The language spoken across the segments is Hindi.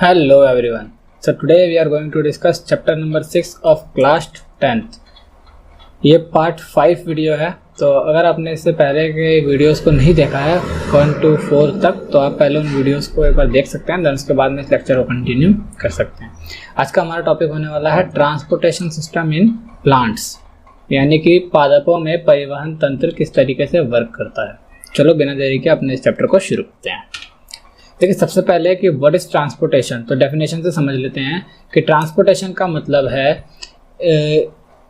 Hello everyone. So today we are going to discuss chapter number 6 of class 10th. ये पार्ट 5 वीडियो है, तो अगर आपने इससे पहले के वीडियोस को नहीं देखा है 1 to 4 तक, तो आप पहले उन वीडियोस को एक बार देख सकते हैं, देन उसके बाद में इस लेक्चर को कंटिन्यू कर सकते हैं। आज का हमारा टॉपिक होने वाला है ट्रांसपोर्टेशन सिस्टम इन प्लांट्स, यानी कि पादपों में परिवहन तंत्र किस तरीके से वर्क करता है। चलो बिना देरी के अपने इस चैप्टर को शुरू करते हैं। देखिए सबसे पहले कि व्हाट इज ट्रांसपोर्टेशन, तो डेफिनेशन से समझ लेते हैं कि ट्रांसपोर्टेशन का मतलब है,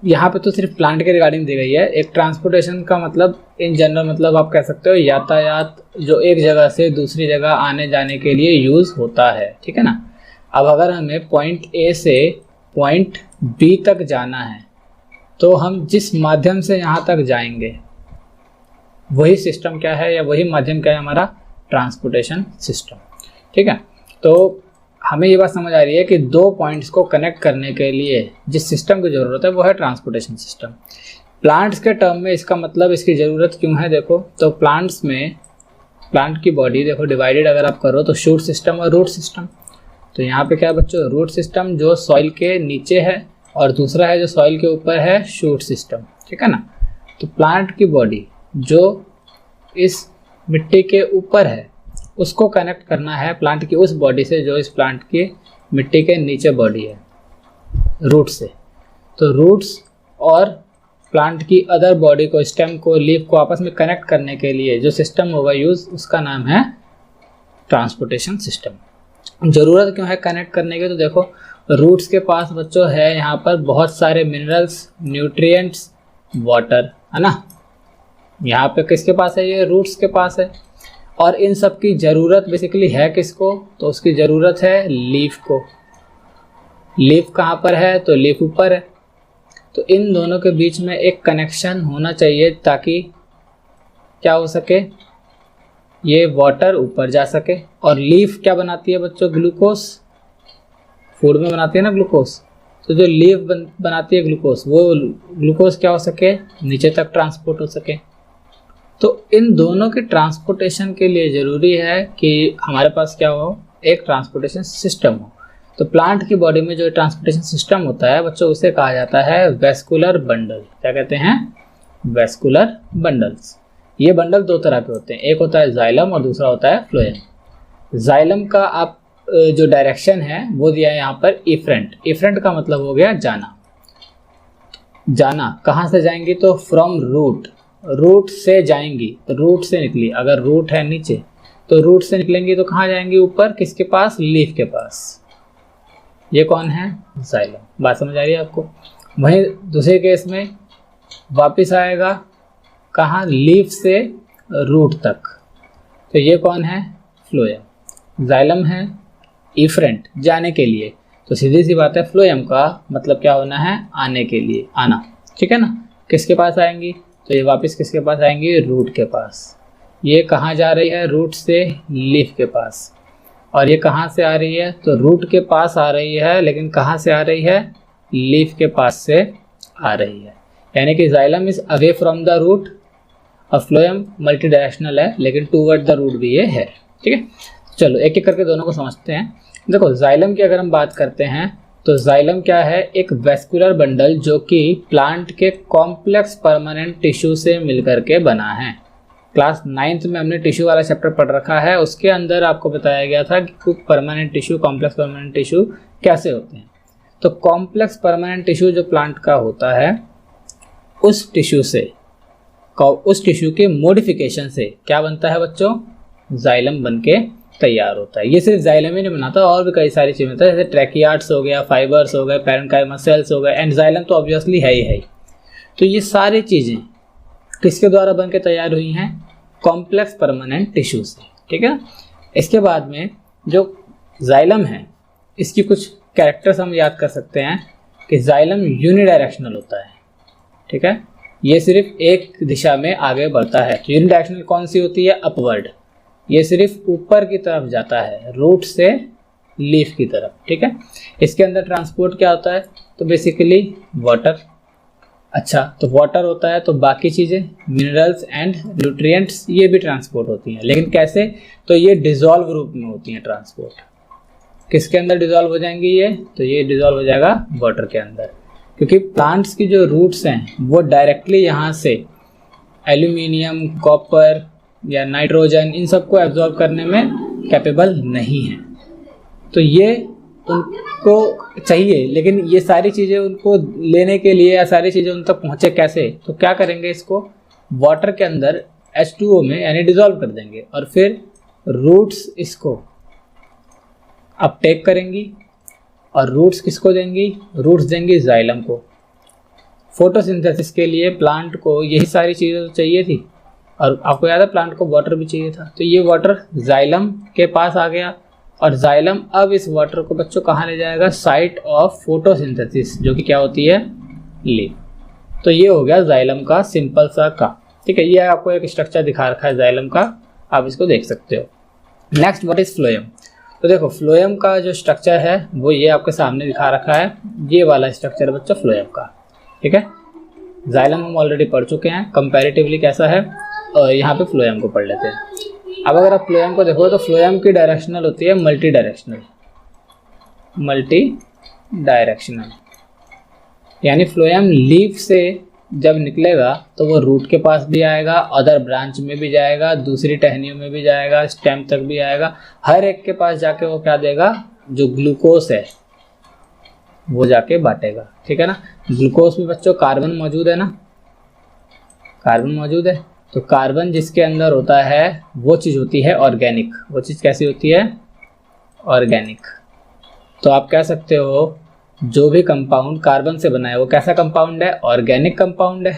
यहाँ पे तो सिर्फ प्लांट के रिगार्डिंग दी गई है। एक ट्रांसपोर्टेशन का मतलब इन जनरल मतलब आप कह सकते हो यातायात जो एक जगह से दूसरी जगह आने जाने के लिए यूज़ होता है, ठीक है ना। अब अगर हमें पॉइंट ए से पॉइंट बी तक जाना है तो हम जिस माध्यम से यहाँ तक जाएंगे वही सिस्टम क्या है या वही माध्यम क्या है, हमारा ट्रांसपोर्टेशन सिस्टम, ठीक है। तो हमें ये बात समझ आ रही है कि दो पॉइंट्स को कनेक्ट करने के लिए जिस सिस्टम की ज़रूरत है वो है ट्रांसपोर्टेशन सिस्टम। प्लांट्स के टर्म में इसका मतलब इसकी ज़रूरत क्यों है, देखो तो प्लांट्स में प्लांट की बॉडी देखो डिवाइडेड अगर आप करो तो शूट सिस्टम और रूट सिस्टम। तो यहाँ पे क्या बच्चों, रूट सिस्टम जो सॉइल के नीचे है और दूसरा है जो सॉइल के ऊपर है शूट सिस्टम, ठीक है ना। तो प्लांट की बॉडी जो इस मिट्टी के ऊपर है उसको कनेक्ट करना है प्लांट की उस बॉडी से जो इस प्लांट की मिट्टी के नीचे बॉडी है, रूट से। तो रूट्स और प्लांट की अदर बॉडी को, स्टेम को, लीफ को आपस में कनेक्ट करने के लिए जो सिस्टम होगा यूज, उसका नाम है ट्रांसपोर्टेशन सिस्टम। ज़रूरत क्यों है कनेक्ट करने की, तो देखो रूट्स के पास बच्चों है यहाँ पर बहुत सारे मिनरल्स, न्यूट्रिएंट्स, वाटर, है ना। यहाँ पे किसके पास है, ये रूट्स के पास है। और इन सब की ज़रूरत बेसिकली है किसको, तो उसकी ज़रूरत है लीफ को। लीफ कहाँ पर है, तो लीफ ऊपर है। तो इन दोनों के बीच में एक कनेक्शन होना चाहिए ताकि क्या हो सके, ये वाटर ऊपर जा सके। और लीफ क्या बनाती है बच्चों, ग्लूकोज, फूड में बनाती है ना ग्लूकोज। तो जो लीफ बनाती है ग्लूकोज, वो ग्लूकोज क्या हो सके, नीचे तक ट्रांसपोर्ट हो सके। तो इन दोनों के ट्रांसपोर्टेशन के लिए ज़रूरी है कि हमारे पास क्या हो, एक ट्रांसपोर्टेशन सिस्टम हो। तो प्लांट की बॉडी में जो ट्रांसपोर्टेशन सिस्टम होता है बच्चों, उसे कहा जाता है वेस्कुलर बंडल। क्या कहते हैं, वेस्कुलर बंडल्स। ये बंडल दो तरह के होते हैं, एक होता है जाइलम और दूसरा होता है फ्लोएम। जाइलम का आप जो डायरेक्शन है वो दिया है यहाँ पर इफ्रंट। इफ्रंट का मतलब हो गया जाना। जाना कहाँ से जाएंगी, तो फ्रॉम रूट, रूट से जाएंगी, तो रूट से निकली। अगर रूट है नीचे तो रूट से निकलेंगी तो कहाँ जाएंगी, ऊपर, किसके पास, लीफ के पास। ये कौन है, जाइलम। बात समझ आ रही है आपको। वहीं दूसरे केस में वापस आएगा कहाँ, लीफ से रूट तक। तो ये कौन है, फ्लोएम। जाइलम है इफ्रंट, जाने के लिए। तो सीधी सी बात है, फ्लोएम का मतलब क्या होना है, आने के लिए, आना, ठीक है ना। किसके पास आएंगी, तो ये वापस किसके पास आएंगी, रूट के पास। ये कहाँ जा रही है, रूट से लीफ के पास। और ये कहाँ से आ रही है, तो रूट के पास आ रही है, लेकिन कहाँ से आ रही है, लीफ के पास से आ रही है। यानी कि xylem is away from the root और फ्लोएम मल्टी डायरेक्शनल है, लेकिन टूवर्ड द रूट भी ये है, ठीक है। चलो एक एक करके दोनों को समझते हैं। देखो जाइलम की अगर हम बात करते हैं तो जाइलम क्या है, एक वेस्कुलर बंडल जो कि प्लांट के कॉम्प्लेक्स परमानेंट टिश्यू से मिलकर के बना है। क्लास 9th में हमने टिश्यू वाला चैप्टर पढ़ रखा है, उसके अंदर आपको बताया गया था कि permanent tissue, complex permanent tissue कैसे होते हैं। तो कॉम्प्लेक्स परमानेंट टिश्यू जो प्लांट का होता है, उस टिश्यू से, उस टिश्यू के मॉडिफिकेशन से क्या बनता है बच्चों, जाइलम बन के तैयार होता है। ये सिर्फ जाइलम ही नहीं बनाता, और भी कई सारी चीज़ें होता है, जैसे ट्रैकियार्ड्स हो गया, फाइबर्स हो गए, पैरेन्काइमा सेल्स हो गए, एंड जाइलम तो ऑब्वियसली है ही। तो ये सारी चीज़ें किसके द्वारा बन के तैयार हुई हैं, कॉम्प्लेक्स परमानेंट टिश्यू से, ठीक है। इसके बाद में जो जाइलम है, इसकी कुछ कैरेक्टर्स हम याद कर सकते हैं कि जाइलम यूनिडायरेक्शनल होता है, ठीक है। ये सिर्फ एक दिशा में आगे बढ़ता है। तो यूनिडायरेक्शनल कौन सी होती है, अपवर्ड। ये सिर्फ ऊपर की तरफ जाता है, रूट से लीफ की तरफ, ठीक है। इसके अंदर ट्रांसपोर्ट क्या होता है, तो बेसिकली वाटर। अच्छा, तो वाटर होता है तो बाकी चीज़ें, मिनरल्स एंड न्यूट्रिएंट्स, ये भी ट्रांसपोर्ट होती हैं। लेकिन कैसे, तो ये डिजॉल्व रूप में होती हैं ट्रांसपोर्ट। किसके अंदर डिजॉल्व हो जाएंगी ये? तो ये डिजॉल्व हो जाएगा वाटर के अंदर, क्योंकि प्लांट्स की जो रूट्स हैं वो डायरेक्टली यहाँ से एल्यूमिनियम, कॉपर या नाइट्रोजन इन सबको एब्जॉर्ब करने में कैपेबल नहीं है। तो ये उनको चाहिए, लेकिन ये सारी चीज़ें उनको लेने के लिए या सारी चीज़ें उन तक पहुँचे कैसे? तो क्या करेंगे, इसको वाटर के अंदर H2O में यानी डिजॉल्व कर देंगे और फिर रूट्स इसको अपटेक करेंगी। और रूट्स किसको देंगी? रूट्स देंगी जाइलम को। फोटोसिंथेसिस के लिए प्लांट को यही सारी चीज़ें तो चाहिए थी, और आपको याद है प्लांट को वाटर भी चाहिए था। तो ये वाटर जाइलम के पास आ गया, और जाइलम अब इस वाटर को बच्चों कहाँ ले जाएगा? साइट ऑफ फोटोसिंथेसिस, जो कि क्या होती है? लीफ। तो ये हो गया जाइलम का सिंपल सा का। ठीक है, ये आपको एक स्ट्रक्चर दिखा रखा है जाइलम का, आप इसको देख सकते हो। Next, what is phloem? तो देखो फ्लोएम का जो स्ट्रक्चर है वो ये आपके सामने दिखा रखा है, ये वाला स्ट्रक्चर है बच्चों फ्लोएम का। ठीक है, जाइलम हम ऑलरेडी पढ़ चुके हैं कंपैरेटिवली कैसा है, और यहाँ पे फ्लोएम को पढ़ लेते हैं। अब अगर आप फ्लोएम को देखो तो फ्लोएम की डायरेक्शनल होती है मल्टी डायरेक्शनल, यानी फ्लोएम लीफ से जब निकलेगा तो वो रूट के पास भी आएगा, अदर ब्रांच में भी जाएगा, दूसरी टहनियों में भी जाएगा, स्टेम तक भी आएगा। हर एक के पास जाके वो क्या देगा? जो ग्लूकोज है वो जाके बांटेगा। ठीक है ना, ग्लूकोज में बच्चों कार्बन मौजूद है ना, कार्बन मौजूद है। तो कार्बन जिसके अंदर होता है वो चीज़ होती है ऑर्गेनिक। वो चीज़ कैसी होती है? ऑर्गेनिक। तो आप कह सकते हो जो भी कंपाउंड कार्बन से बना है वो कैसा कंपाउंड है? ऑर्गेनिक कंपाउंड है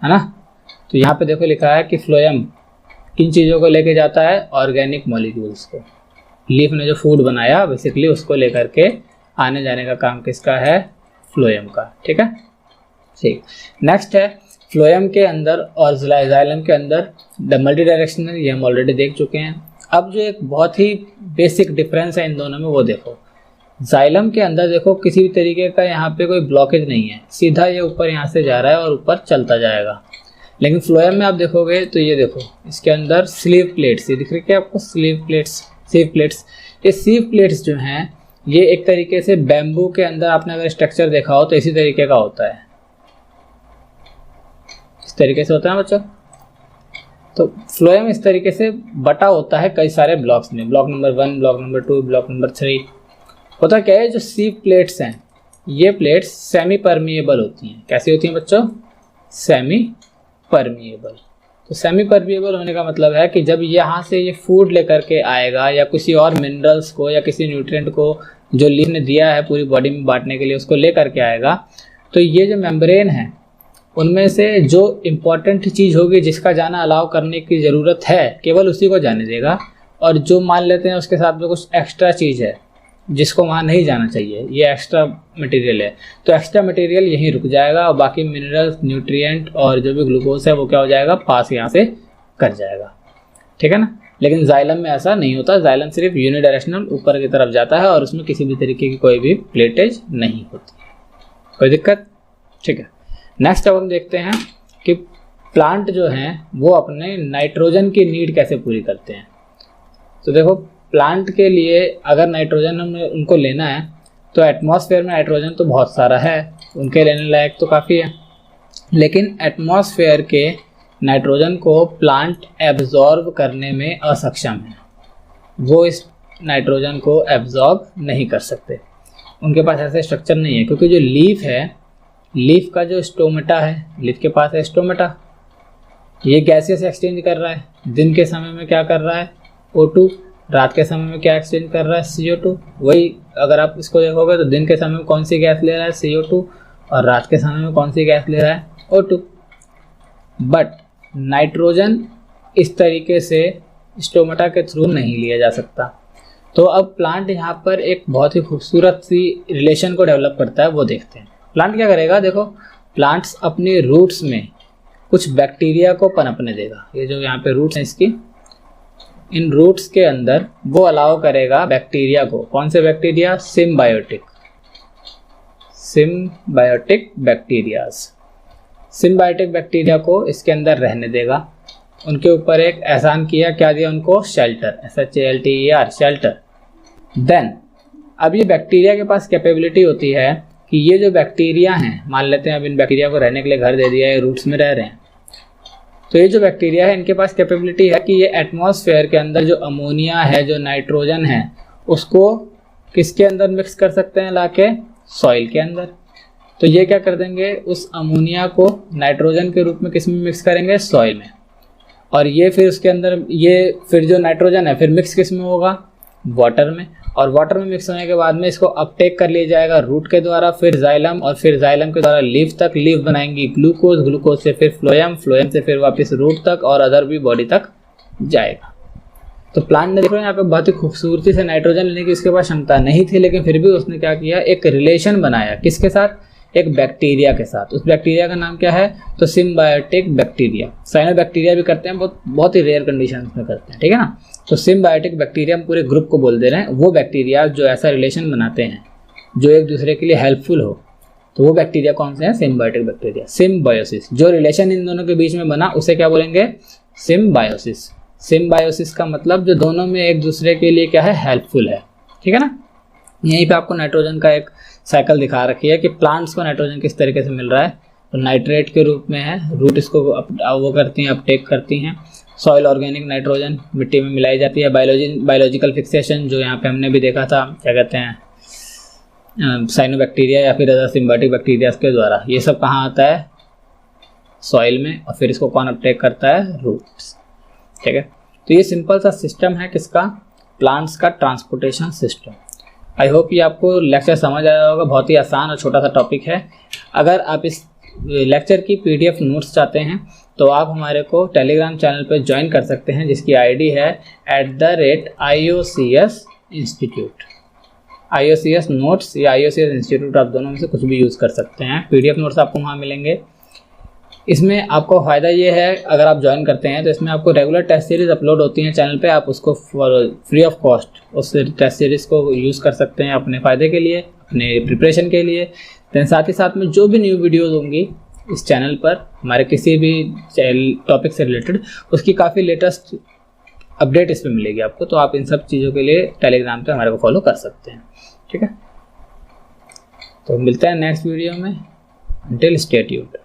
ना। तो यहाँ पे देखो लिखा है कि फ्लोएम किन चीज़ों को लेके जाता है? ऑर्गेनिक मॉलिक्यूल्स को। लीफ ने जो फूड बनाया बेसिकली उसको लेकर के आने जाने का काम किसका है? फ्लोएम का। ठीक है, ठीक। नेक्स्ट है फ्लोएम के अंदर और जाइलम के अंदर मल्टी डायरेक्शनल, ये हम ऑलरेडी देख चुके हैं। अब जो एक बहुत ही बेसिक डिफरेंस है इन दोनों में वो देखो। जाइलम के अंदर देखो किसी भी तरीके का यहाँ पे कोई ब्लॉकेज नहीं है, सीधा ये ऊपर यहाँ से जा रहा है और ऊपर चलता जाएगा। लेकिन फ्लोएम में आप देखोगे तो ये देखो इसके अंदर स्लीव प्लेट्स, ये दिख रही है आपको? Sleeve plates. ये स्लीव प्लेट्स जो हैं ये एक तरीके से बैम्बू के अंदर आपने अगर स्ट्रक्चर देखा हो तो इसी तरीके का होता है, इस तरीके से होता है बच्चों। तो फ्लोएम इस तरीके से बटा होता है कई सारे ब्लॉक्स में, block number 1, block number 2, block number 3। होता क्या है, जो स्लीव प्लेट्स हैं ये प्लेट्स सेमी परमिएबल होती हैं। कैसी होती हैं बच्चों? Semi permeable. तो सेमी परमिएबल होने का मतलब है कि जब यहाँ से ये फूड लेकर के आएगा या किसी और मिनरल्स को या किसी न्यूट्रिएंट को जो लीफ ने दिया है पूरी बॉडी में बांटने के लिए उसको ले करके आएगा, तो ये जो मेम्ब्रेन है उनमें से जो इम्पॉर्टेंट चीज़ होगी जिसका जाना अलाउ करने की ज़रूरत है केवल उसी को जाने देगा, और जो मान लेते हैं उसके साथ में कुछ एक्स्ट्रा चीज़ है जिसको वहाँ नहीं जाना चाहिए, ये एक्स्ट्रा मटेरियल है, तो एक्स्ट्रा मटेरियल यहीं रुक जाएगा और बाकी मिनरल्स, न्यूट्रिएंट और जो भी ग्लूकोज है वो क्या हो जाएगा? पास यहाँ से कर जाएगा। ठीक है ना। लेकिन जाइलम में ऐसा नहीं होता, जाइलम सिर्फ यूनिडायरेक्शनल ऊपर की तरफ जाता है और उसमें किसी भी तरीके की कोई भी प्लेटेज नहीं होती। कोई दिक्कत? ठीक है। नेक्स्ट अब हम देखते हैं कि प्लांट जो हैं वो अपने नाइट्रोजन की नीड कैसे पूरी करते हैं। तो देखो प्लांट के लिए अगर नाइट्रोजन हमें उनको लेना है तो एटमॉस्फेयर में नाइट्रोजन तो बहुत सारा है, उनके लेने लायक तो काफ़ी है, लेकिन एटमॉस्फेयर के नाइट्रोजन को प्लांट एब्जॉर्ब करने में असक्षम है। वो इस नाइट्रोजन को एब्जॉर्ब नहीं कर सकते, उनके पास ऐसा स्ट्रक्चर नहीं है, क्योंकि जो लीफ है, लीफ का जो स्टोमेटा है, लीफ के पास है स्टोमेटा, ये गैसेस एक्सचेंज कर रहा है। दिन के समय में क्या कर रहा है? O2। रात के समय में क्या एक्सचेंज कर रहा है? CO2। वही अगर आप इसको देखोगे तो दिन के समय में कौन सी गैस ले रहा है? CO2, और रात के समय में कौन सी गैस ले रहा है? O2। बट नाइट्रोजन इस तरीके से स्टोमेटा के थ्रू नहीं लिया जा सकता। तो अब प्लांट यहाँ पर एक बहुत ही खूबसूरत सी रिलेशन को डेवलप करता है, वो देखते हैं। प्लांट क्या करेगा? देखो प्लांट्स अपने रूट्स में कुछ बैक्टीरिया को पनपने देगा। ये जो यहाँ पे रूट्स हैं इसकी, इन रूट्स के अंदर वो अलाउ करेगा बैक्टीरिया को। कौन से bacteria? Symbiotic bacterias. Symbiotic bacteria को इसके अंदर रहने देगा। उनके ऊपर एक एहसान किया, क्या दिया उनको? Shelter, SHALTER, shelter. देन अब ये बैक्टीरिया के पास कैपेबिलिटी होती है कि ये जो बैक्टीरिया हैं, मान लेते हैं अब इन बैक्टीरिया को रहने के लिए घर दे दिया है, रूट्स में रह रहे हैं, तो ये जो बैक्टीरिया है इनके पास कैपेबिलिटी है कि ये एटमॉस्फेयर के अंदर जो अमोनिया है, जो नाइट्रोजन है, उसको किसके अंदर मिक्स कर सकते हैं, लाके सॉइल के अंदर। तो ये क्या कर देंगे, उस अमोनिया को नाइट्रोजन के रूप में किस में मिक्स करेंगे, सॉइल में। और ये फिर उसके अंदर ये फिर जो नाइट्रोजन है फिर मिक्स किस में होगा, वाटर में। और वाटर में मिक्स होने के बाद में इसको अपटेक कर लिया जाएगा रूट के द्वारा, फिर जाइलम, और फिर जाइलम के द्वारा लीफ तक, लीफ बनाएंगी ग्लूकोज, ग्लूकोज से फिर फ्लोएम, फ्लोएम से फिर वापस रूट तक और अदर भी बॉडी तक जाएगा। तो प्लांट ने देखो यहाँ पे बहुत ही खूबसूरती से नाइट्रोजन लेने की उसके पास क्षमता नहीं थी, लेकिन फिर भी उसने क्या किया, एक रिलेशन बनाया, किसके साथ, एक बैक्टीरिया के साथ। उस बैक्टीरिया का नाम क्या है, तो सिम्बायोटिक बैक्टीरिया। साइनोबैक्टीरिया भी करते हैं, बहुत ही रेयर कंडीशन में करते हैं, ठीक है ना। तो सिम्बायोटिक बैक्टीरिया हम पूरे ग्रुप को बोल दे रहे हैं, वो बैक्टीरिया जो ऐसा रिलेशन बनाते हैं जो एक दूसरे के लिए हेल्पफुल हो, तो वो बैक्टीरिया कौन से हैं, सिम्बायोटिक बैक्टीरिया। सिम्बायोसिस, जो रिलेशन इन दोनों के बीच में बना उसे क्या बोलेंगे, सिम्बायोसिस। सिम्बायोसिस का मतलब जो दोनों में एक दूसरे के लिए क्या है, हेल्पफुल है, ठीक है ना। यहीं पे आपको नाइट्रोजन का एक साइकिल दिखा रखी है कि प्लांट्स को नाइट्रोजन किस तरीके से मिल रहा है। तो नाइट्रेट के रूप में है, रूट इसको वो करती हैं, अपटेक करती हैं। सॉइल ऑर्गेनिक नाइट्रोजन मिट्टी में मिलाई जाती है। बायोलॉजिकल फिक्सेशन जो यहाँ पे हमने भी देखा था, क्या कहते हैं, साइनोबैक्टीरिया या फिर अदर सिम्बायोटिक बैक्टीरिया के द्वारा, ये सब कहाँ आता है, सॉइल में। और फिर इसको कौन अपटेक करता है, रूट्स, ठीक है। तो ये सिंपल सा सिस्टम है किसका, प्लांट्स का ट्रांसपोर्टेशन सिस्टम। आई होप ये आपको लेक्चर समझ आया होगा, बहुत ही आसान और छोटा सा टॉपिक है। अगर आप इस लेक्चर की PDF नोट्स चाहते हैं तो आप हमारे को टेलीग्राम चैनल पर ज्वाइन कर सकते हैं, जिसकी ID है @IOCS इंस्टीट्यूट। IOCS नोट्स या IOCS इंस्टीट्यूट, आप दोनों में से कुछ भी यूज़ कर सकते हैं। PDF नोट्स आपको वहाँ मिलेंगे। इसमें आपको फ़ायदा ये है, अगर आप ज्वाइन करते हैं तो इसमें आपको रेगुलर टेस्ट सीरीज़ अपलोड होती हैं चैनल पे, आप उसको फ्री ऑफ कॉस्ट उस टेस्ट सीरीज़ को यूज़ कर सकते हैं अपने फ़ायदे के लिए, अपने प्रिपरेशन के लिए। दैन साथ ही साथ में जो भी न्यू वीडियोज़ होंगी इस चैनल पर हमारे किसी भी टॉपिक से रिलेटेड, उसकी काफ़ी लेटेस्ट अपडेट इस पर मिलेगी आपको। तो आप इन सब चीज़ों के लिए टेलीग्राम पर हमारे को फॉलो कर सकते हैं, ठीक है। तो मिलते हैं नेक्स्ट वीडियो में, अंटिल स्टे ट्यून्ड।